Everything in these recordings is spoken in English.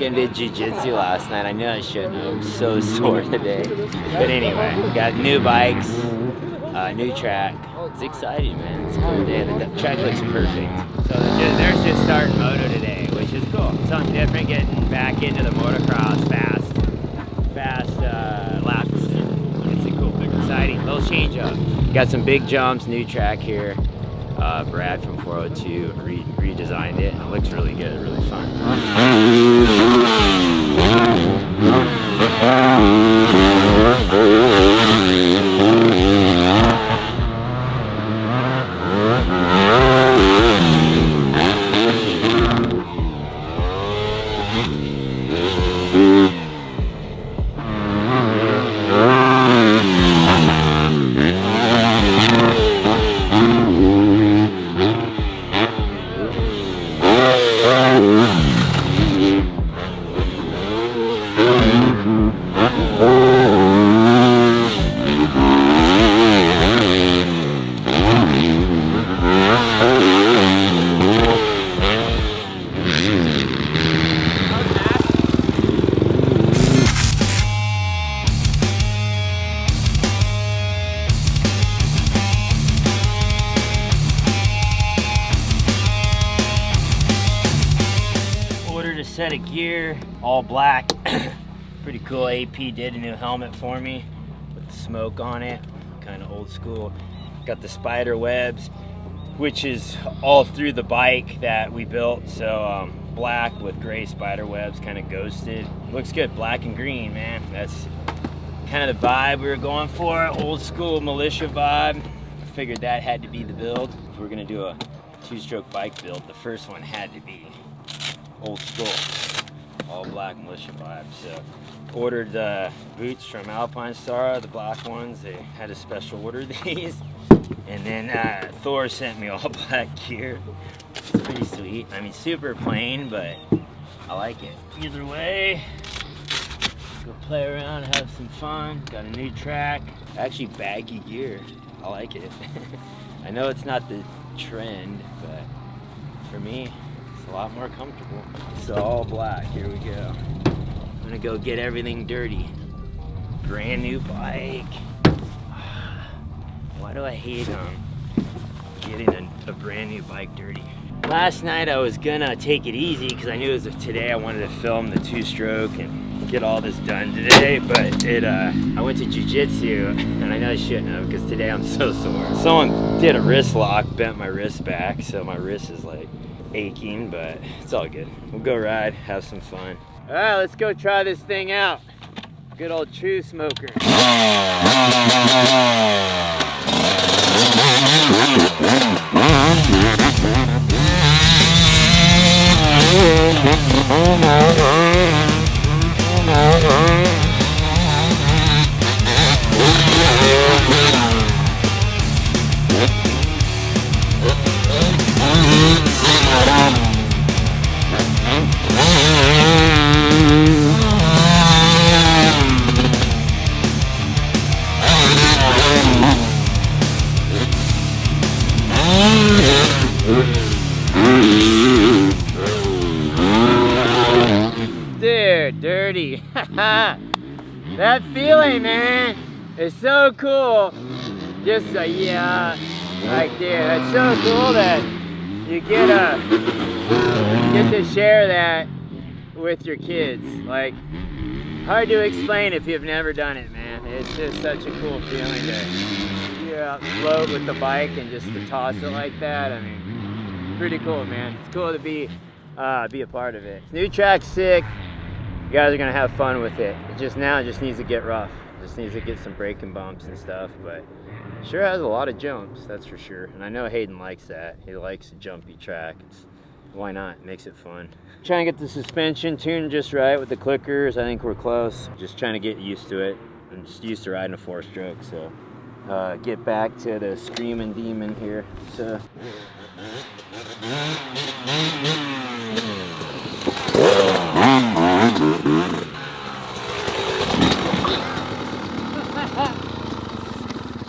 fucking did jiu-jitsu last night. I knew I shouldn't have. I'm so sore today. But anyway, got new bikes, new track. It's exciting, man. It's a cool day. The track looks perfect. So there's just starting moto today, which is cool. Something different, getting back into the motocross fast laps. It's a cool, exciting little change up. Got some big jumps, new track here. Brad from 402 redesigned it, and it looks really good, really fun. Set of gear, all black. Pretty cool. AP did a new helmet for me with the smoke on it, kind of old school. Got the spider webs, which is all through the bike that we built. So black with gray spider webs, kind of ghosted. Looks good, black and green, man. That's kind of the vibe we were going for, old school militia vibe. I figured that had to be the build. If we were gonna do a two-stroke bike build, the first one had to be old school, all black militia vibe. So ordered the boots from Alpine Star, the black ones. They had a special order these, and then Thor sent me all black gear. It's pretty sweet. I mean, super plain, but I like it. Either way, go play around, have some fun. Got a new track, actually baggy gear. I like it. I know it's not the trend, but for me, a lot more comfortable. So all black, here we go. I'm gonna go get everything dirty. Brand new bike. Why do I hate getting a brand new bike dirty? Last night I was gonna take it easy because I knew it was today I wanted to film the two-stroke and get all this done today, but I went to jiu-jitsu and I know I shouldn't have because today I'm so sore. Someone did a wrist lock, bent my wrist back, so my wrist is like aching, but it's all good. We'll go ride, have some fun. All right, let's go try this thing out. Good old true smoker. Dude, dirty. That feeling, man, is so cool. Just yeah, like dude, it's so cool that you get to share that with your kids. Like, hard to explain if you've never done it, man. It's just such a cool feeling to float with the bike and just to toss it like that. I mean, pretty cool, man. It's cool to be a part of it. New track's sick. You guys are gonna have fun with it. It just needs to get rough. Just needs to get some braking bumps and stuff, but sure has a lot of jumps, that's for sure. And I know Hayden likes that. He likes a jumpy track. Why not? It makes it fun. Trying to get the suspension tuned just right with the clickers. I think we're close. Just trying to get used to it. I'm just used to riding a 4-stroke, so get back to the screaming demon here. So.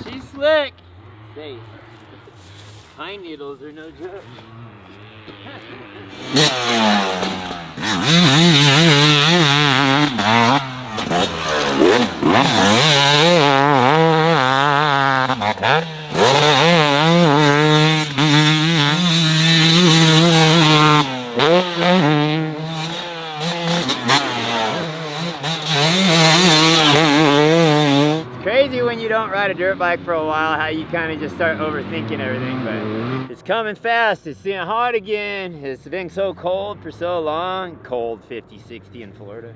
She's slick. Safe. Pine needles are no joke. Crazy when you don't ride a dirt bike for a while, how you kind of just start overthinking everything, but it's coming fast. It's getting hot again. It's been so cold for so long. Cold, 50, 60 in Florida.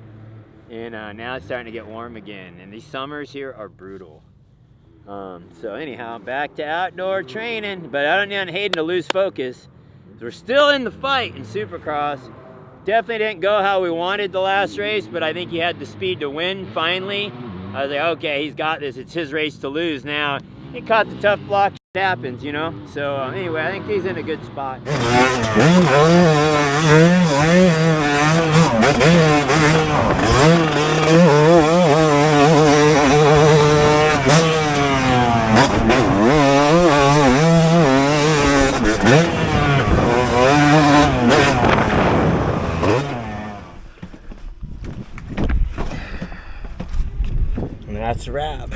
And now it's starting to get warm again. And these summers here are brutal. So anyhow, back to outdoor training, but I don't need Hayden to lose focus. We're still in the fight in Supercross. Definitely didn't go how we wanted the last race, but I think he had the speed to win finally. I was like, okay, he's got this. It's his race to lose now. He caught the tough block. It happens, you know? So anyway, I think he's in a good spot. And that's a wrap.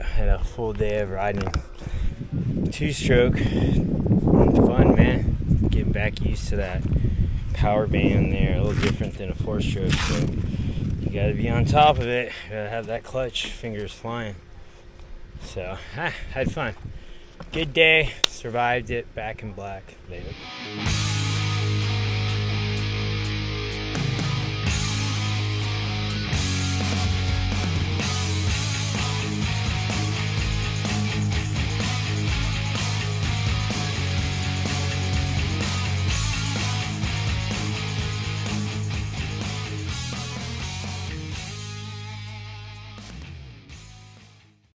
Had a full day of riding two-stroke. Fun, man. Getting back used to that power band there. A little different than a four-stroke. So you gotta be on top of it. You gotta have that clutch, fingers flying. So, had fun. Good day. Survived it. Back in black. Later.